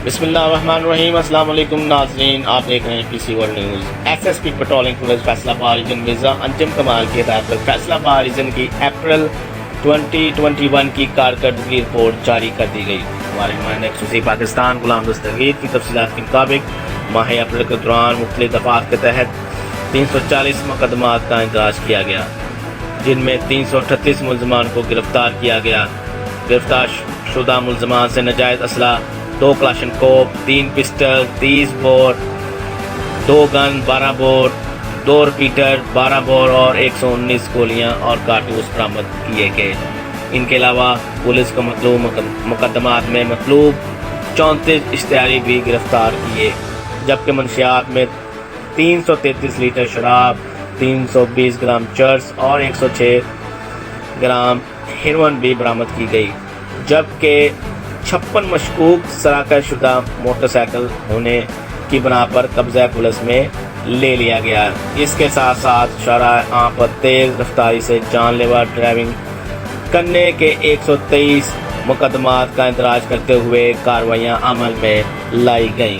بسم اللہ الرحمن الرحیم۔ السلام علیکم ناظرین، آپ دیکھ رہے ہیں P C world news. S S P patrolling police Faisalabad region Mirza انجم کمال کی ہدایت پر فیصل آباد ریجن کی اپریل 2021 کی کارکردگی رپورٹ جاری کر دی گئی۔ ہمارے نمائندہ خصوصی پاکستان غلام دستگیر کی تفصیلات کے مطابق ماہ اپریل کے دوران مختلف دفعات کے تحت 340 مقدمات کا اندراج کیا گیا، جن میں 338 ملزمان کو گرفتار کیا گیا۔ گرفتار شدہ ملزمان سے ناجائز اسلحہ 2 کلاشن کوپ، 3 پسٹل، 30 بور، 2 گن، 12 بور، 2 ریپیٹر، 12 بور اور 119 گولیاں اور کارتوس برآمد کیے گئے۔ ان کے علاوہ پولیس کو مطلوب مقدمات میں مطلوب 34 اشتہاری بھی گرفتار کیے، جبکہ منشیات میں 333 لیٹر شراب، 320 گرام چرس اور 106 گرام ہیروئن بھی برآمد کی گئی، جبکہ 56 مشکوک شراکت شدہ موٹر سائیکل ہونے کی بنا پر قبضہ پولیس میں لے لیا گیا۔ اس کے ساتھ ساتھ شاہراہ عام پر تیز رفتاری سے جان لیوا ڈرائیونگ کرنے کے 123 مقدمات کا اندراج کرتے ہوئے کارروائیاں عمل میں لائی گئیں۔